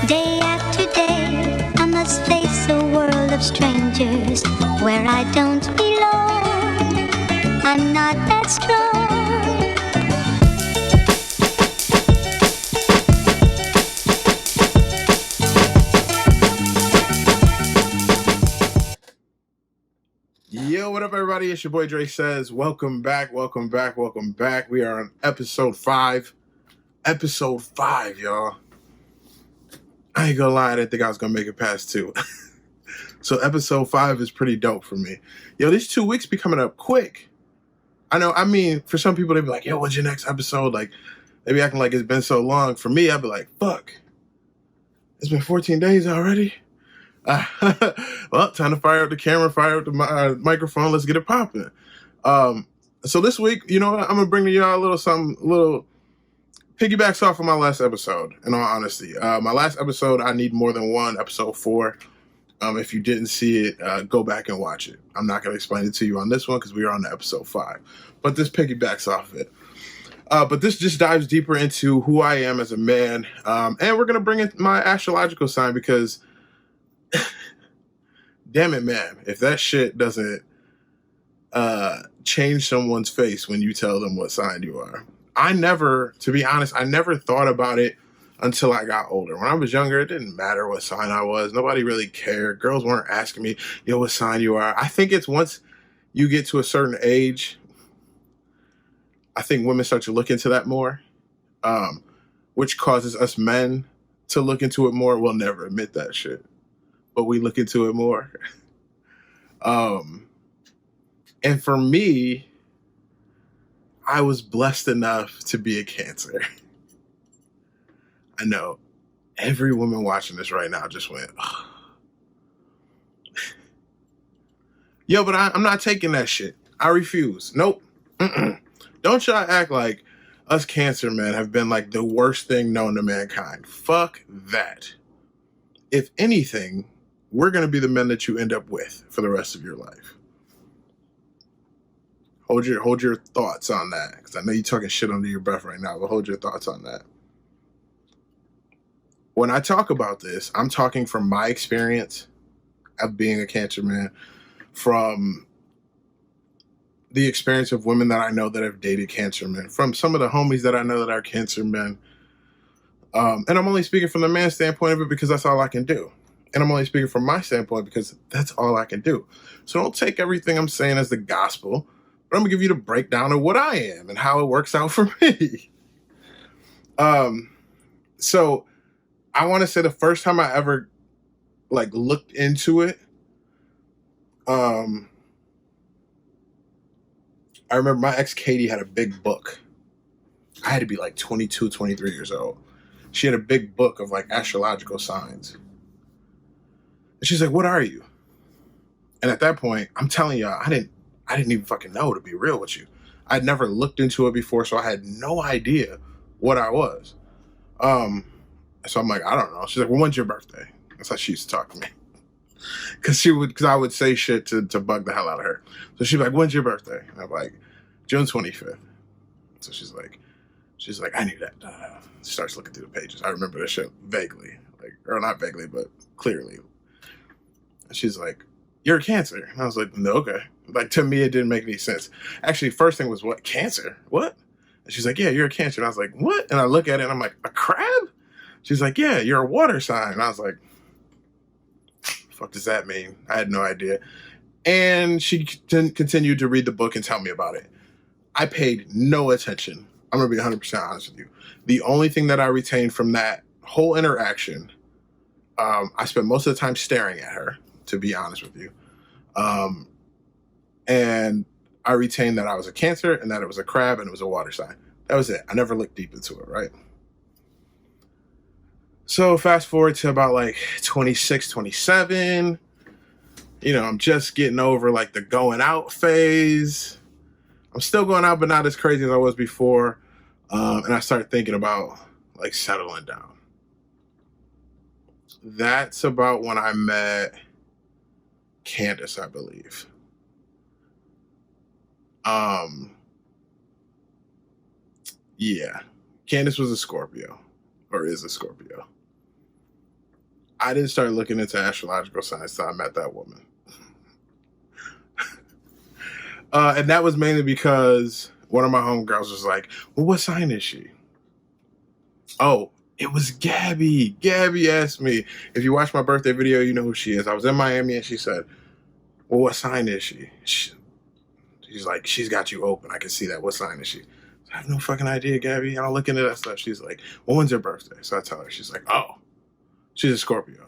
Day after day, I must face a world of strangers where I don't belong. I'm not that strong. Yo, what up, everybody? It's your boy DreSays. Welcome back. We are on episode 5. Episode 5, y'all. I ain't gonna lie, I didn't think I was gonna make it past 2. So episode 5 is pretty dope for me. Yo, these 2 weeks be coming up quick. I know, for some people, they be like, yo, when's your next episode? Like, they be acting like it's been so long. For me, I'd be like, fuck. It's been 14 days already? Well, time to fire up the camera, fire up the microphone. Let's get it popping. So this week, you know what? I'm gonna bring to y'all a little piggybacks off of my last episode. In all honesty, my last episode, I Need More Than One, episode 4. If you didn't see it, go back and watch it. I'm not gonna explain it to you on this one because we are on episode 5. But this piggybacks off of it. But this just dives deeper into who I am as a man, and we're gonna bring in my astrological sign because. Damn it, man. If that shit doesn't change someone's face when you tell them what sign you are. To be honest, I never thought about it until I got older. When I was younger, it didn't matter what sign I was. Nobody really cared. Girls weren't asking me, yo, what sign you are. I think it's once you get to a certain age, I think women start to look into that more, which causes us men to look into it more. We'll never admit that shit. But we look into it more. And for me, I was blessed enough to be a Cancer. I know every woman watching this right now just went, oh. Yo, but I'm not taking that shit. I refuse. Nope. Don't y'all act like us Cancer men have been like the worst thing known to mankind. Fuck that. If anything, we're going to be the men that you end up with for the rest of your life. Hold your thoughts on that, because I know you're talking shit under your breath right now, but hold your thoughts on that. When I talk about this, I'm talking from my experience of being a Cancer man, from the experience of women that I know that have dated Cancer men, from some of the homies that I know that are Cancer men. And I'm only speaking from the man standpoint of it because that's all I can do. And I'm only speaking from my standpoint because that's all I can do. So don't take everything I'm saying as the gospel, but I'm gonna give you the breakdown of what I am and how it works out for me. So I want to say the first time I ever looked into it, I remember my ex Katie had a big book. I had to be 22, 23 years old. She had a big book of astrological signs. And she's like, what are you? And at that point, I'm telling y'all, I didn't even fucking know, to be real with you. I'd never looked into it before, so I had no idea what I was. So I'm like, I don't know. She's like, well, when's your birthday? That's how she used to talk to me. Because I would say shit to bug the hell out of her. So she's like, when's your birthday? And I'm like, June 25th. So she's like, I knew that. She starts looking through the pages. I remember that shit vaguely. Or not vaguely, but clearly. And she's like, you're a Cancer. And I was like, no, okay. To me, it didn't make any sense. Actually, first thing was, what? Cancer? What? And she's like, yeah, you're a Cancer. And I was like, what? And I look at it and I'm like, a crab? She's like, yeah, you're a water sign. And I was like, fuck does that mean? I had no idea. And she continued to read the book and tell me about it. I paid no attention. I'm going to be 100% honest with you. The only thing that I retained from that whole interaction, I spent most of the time staring at her, to be honest with you. And I retained that I was a Cancer and that it was a crab and it was a water sign. That was it. I never looked deep into it, right? So fast forward to about 26, 27. I'm just getting over the going out phase. I'm still going out, but not as crazy as I was before. And I started thinking about settling down. That's about when I met Candace, I believe. Yeah. Candace was a Scorpio, or is a Scorpio. I didn't start looking into astrological signs until I met that woman. And that was mainly because one of my homegirls was like, well, what sign is she? Oh, it was Gabby. Gabby asked me. If you watch my birthday video, you know who she is. I was in Miami and she said, well, what sign is she? She's like, she's got you open. I can see that. What sign is she? I have no fucking idea, Gabby. I don't look into that stuff. She's like, well, when's her birthday? So I tell her. She's like, oh, she's a Scorpio.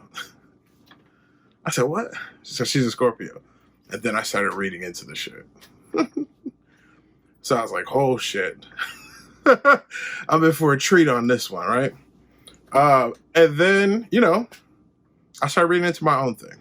I said, what? She said, she's a Scorpio. And then I started reading into the shit. So I was like, oh, shit. I'm in for a treat on this one, right? And then, I started reading into my own thing.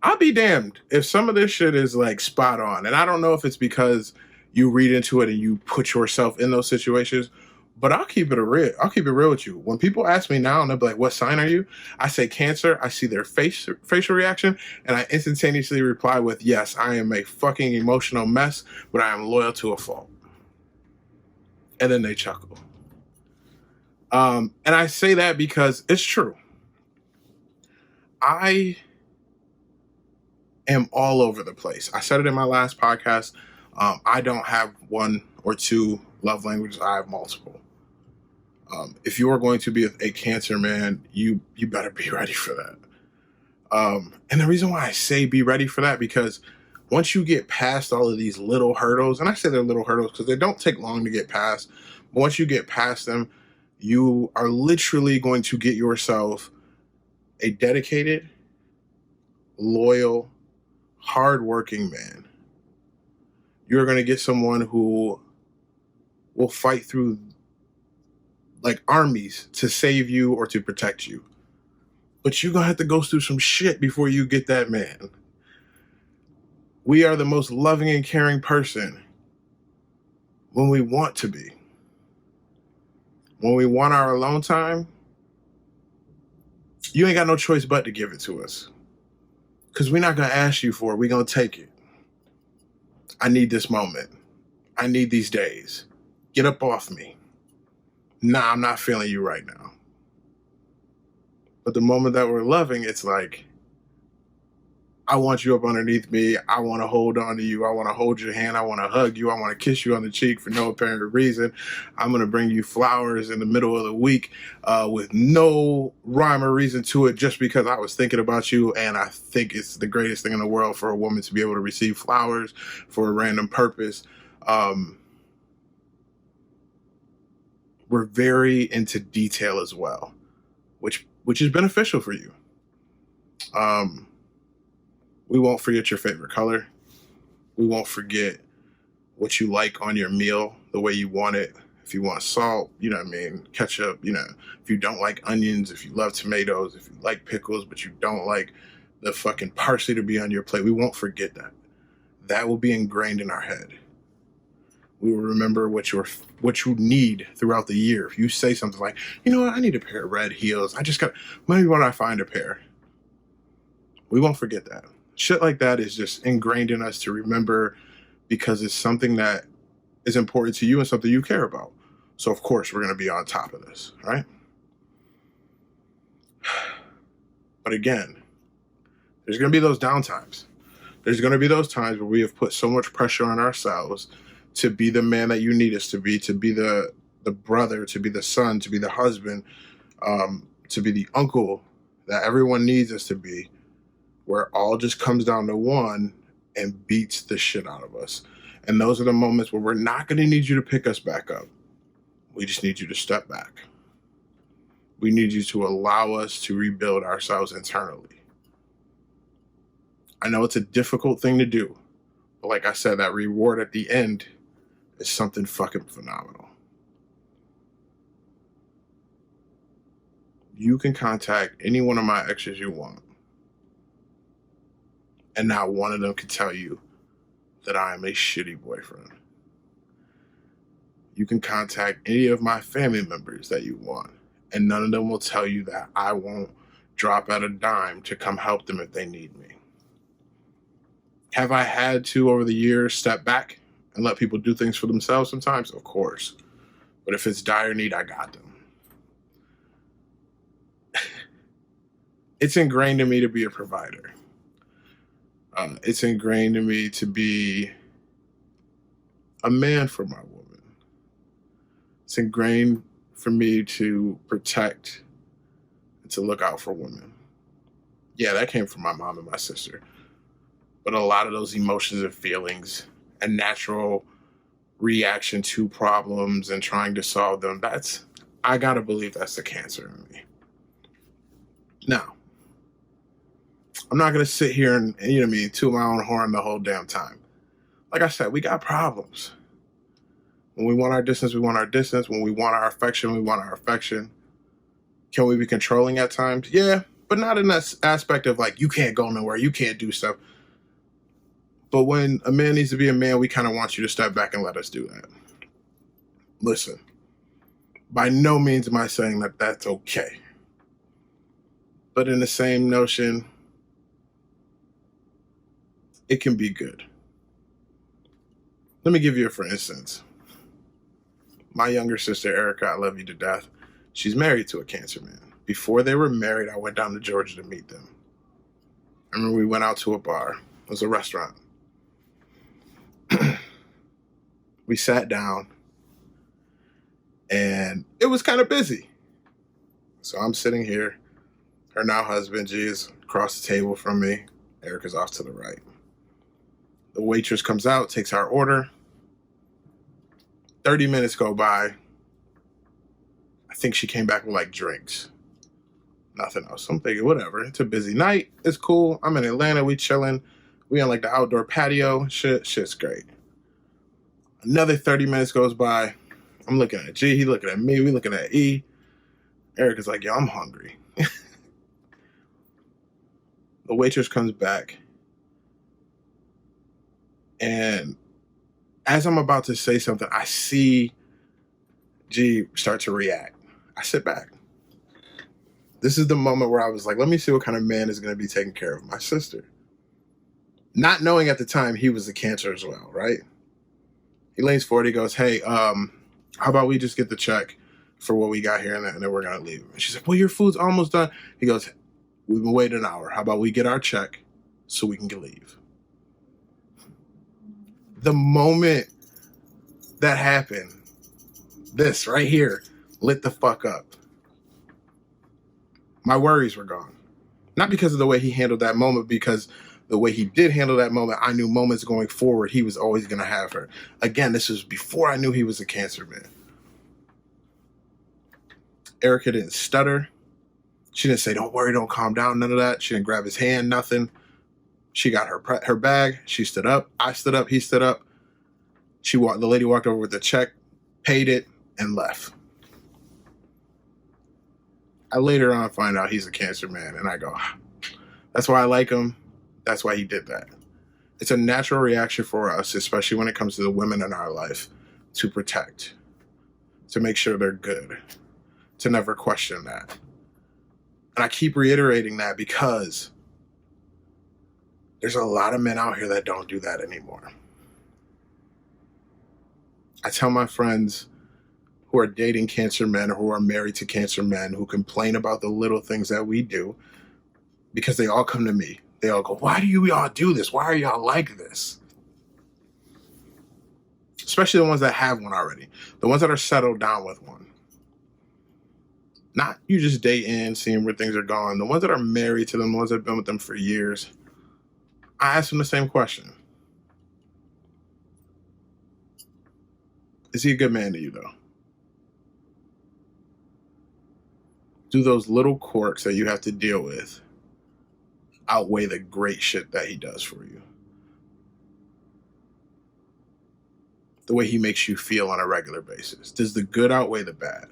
I'll be damned if some of this shit is like spot on. And I don't know if it's because you read into it and you put yourself in those situations, but I'll keep it real with you. When people ask me now and they'll be like, what sign are you? I say Cancer. I see their facial reaction and I instantaneously reply with, yes, I am a fucking emotional mess, but I am loyal to a fault. And then they chuckle. And I say that because it's true. I am all over the place. I said it in my last podcast. I don't have one or two love languages. I have multiple. If you are going to be a Cancer man, you better be ready for that. And the reason why I say be ready for that, because once you get past all of these little hurdles, and I say they're little hurdles because they don't take long to get past, but once you get past them, you are literally going to get yourself a dedicated, loyal, hardworking man. You're going to get someone who will fight through like armies to save you or to protect you. But you're going to have to go through some shit before you get that man. We are the most loving and caring person when we want to be. When we want our alone time, you ain't got no choice but to give it to us. Because we're not going to ask you for it. We're going to take it. I need this moment. I need these days. Get up off me. Nah, I'm not feeling you right now. But the moment that we're loving, it's like, I want you up underneath me. I want to hold on to you. I want to hold your hand. I want to hug you. I want to kiss you on the cheek for no apparent reason. I'm going to bring you flowers in the middle of the week with no rhyme or reason to it, just because I was thinking about you. And I think it's the greatest thing in the world for a woman to be able to receive flowers for a random purpose. We're very into detail as well, which is beneficial for you. We won't forget your favorite color. We won't forget what you like on your meal, the way you want it. If you want salt, ketchup, if you don't like onions, if you love tomatoes, if you like pickles, but you don't like the fucking parsley to be on your plate, we won't forget that. That will be ingrained in our head. We will remember what you need throughout the year. If you say something like, you know what, I need a pair of red heels. Maybe when I find a pair. We won't forget that. Shit like that is just ingrained in us to remember because it's something that is important to you and something you care about. So, of course, we're going to be on top of this, right? But again, there's going to be those downtimes. There's going to be those times where we have put so much pressure on ourselves to be the man that you need us to be the brother, to be the son, to be the husband, to be the uncle that everyone needs us to be, where all just comes down to one and beats the shit out of us. And those are the moments where we're not going to need you to pick us back up. We just need you to step back. We need you to allow us to rebuild ourselves internally. I know it's a difficult thing to do, but like I said, that reward at the end is something fucking phenomenal. You can contact any one of my exes you want, and not one of them can tell you that I am a shitty boyfriend. You can contact any of my family members that you want, and none of them will tell you that I won't drop at a dime to come help them if they need me. Have I had to, over the years, step back and let people do things for themselves sometimes? Of course. But if it's dire need, I got them. It's ingrained in me to be a provider. It's ingrained in me to be a man for my woman. It's ingrained for me to protect and to look out for women. Yeah, that came from my mom and my sister. But a lot of those emotions and feelings and natural reaction to problems and trying to solve them, I gotta believe that's the cancer in me. Now, I'm not gonna sit here and toot my own horn the whole damn time. Like I said, we got problems. When we want our distance, we want our distance. When we want our affection, we want our affection. Can we be controlling at times? Yeah, but not in that aspect of like, you can't go nowhere, you can't do stuff. But when a man needs to be a man, we kind of want you to step back and let us do that. Listen, by no means am I saying that that's okay. But in the same notion, it can be good. Let me give you a for instance. My younger sister, Erica, I love you to death. She's married to a cancer man. Before they were married, I went down to Georgia to meet them. I remember we went out to a bar. It was a restaurant. We sat down, and it was kind of busy. So I'm sitting here. Her now husband, G, is across the table from me. Erica's off to the right. The waitress comes out, takes our order. 30 minutes go by. I think she came back with like drinks. Nothing else. I'm thinking, whatever. It's a busy night. It's cool. I'm in Atlanta. We chilling. We on like the outdoor patio. Shit's great. Another 30 minutes goes by. I'm looking at G. He looking at me. We looking at E. Erica's like, yo, I'm hungry. The waitress comes back. And as I'm about to say something, I see G start to react. I sit back. This is the moment where I was like, let me see what kind of man is going to be taking care of my sister. Not knowing at the time he was a cancer as well, right? He leans forward, he goes, hey, how about we just get the check for what we got here and then we're going to leave. And she's like, well, your food's almost done. He goes, we've been waiting an hour. How about we get our check so we can leave? The moment that happened, this right here lit the fuck up. My worries were gone. Not because of the way he handled that moment, because the way he did handle that moment, I knew moments going forward, he was always going to have her. Again, this was before I knew he was a cancer man. Erica didn't stutter. She didn't say, don't worry, don't calm down, none of that. She didn't grab his hand, nothing. She got her bag. She stood up. I stood up. He stood up. The lady walked over with the check, paid it, and left. I later on find out he's a cancer man, and I go, that's why I like him. That's why he did that. It's a natural reaction for us, especially when it comes to the women in our life, to protect, to make sure they're good, to never question that. And I keep reiterating that because there's a lot of men out here that don't do that anymore. I tell my friends who are dating cancer men or who are married to cancer men who complain about the little things that we do, because they all come to me. They all go, why do you all do this? Why are y'all like this? Especially the ones that have one already. The ones that are settled down with one. Not you just dating, seeing where things are going. The ones that are married to them, the ones that have been with them for years. I ask them the same question. Is he a good man to you, though? Do those little quirks that you have to deal with outweigh the great shit that he does for you? The way he makes you feel on a regular basis. Does the good outweigh the bad?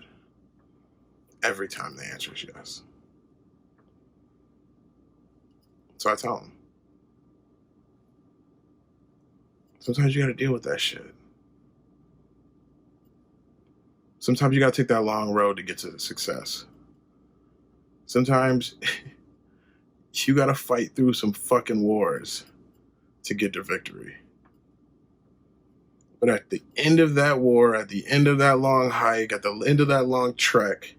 Every time the answer is yes. So I tell him. Sometimes you got to deal with that shit. Sometimes you got to take that long road to get to success. Sometimes you got to fight through some fucking wars to get to victory. But at the end of that war, at the end of that long hike, at the end of that long trek,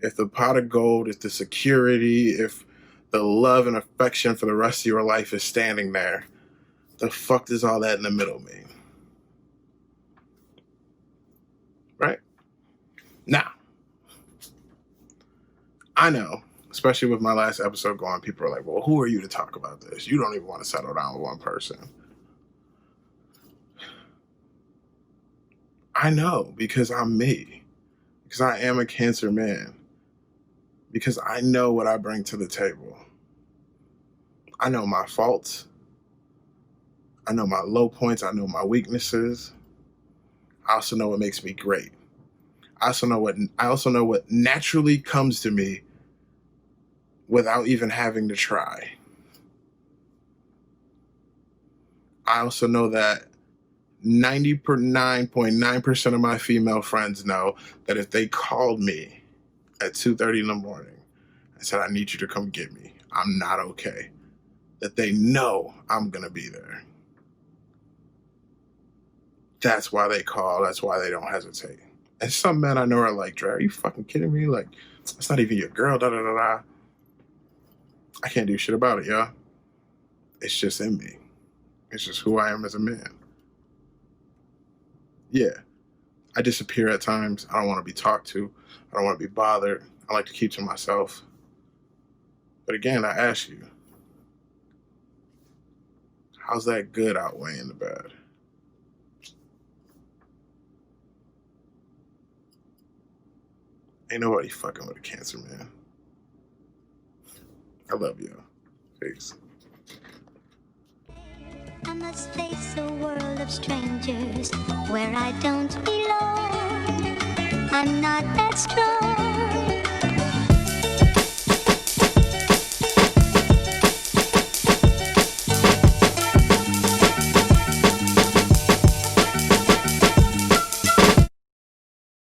if the pot of gold, if the security, if the love and affection for the rest of your life is standing there, the fuck does all that in the middle mean? Right? Now, I know, especially with my last episode going, people are like, well, who are you to talk about this? You don't even want to settle down with one person. I know, because I'm me. Because I am a Cancer man. Because I know what I bring to the table. I know my faults. I know my low points. I know my weaknesses. I also know what makes me great. I also know what naturally comes to me without even having to try. I also know that 99.9% of my female friends know that if they called me at 2:30 in the morning and said, I need you to come get me, I'm not okay. That they know I'm going to be there. That's why they call. That's why they don't hesitate. And some men I know are like, Dre, are you fucking kidding me? Like, it's not even your girl, da-da-da-da. I can't do shit about it, y'all. It's just in me. It's just who I am as a man. Yeah, I disappear at times. I don't want to be talked to. I don't want to be bothered. I like to keep to myself. But again, I ask you, how's that good outweighing the bad? Ain't nobody fucking with a Cancer man. I love y'all. Peace. I must face a world of strangers where I don't belong. I'm not that strong.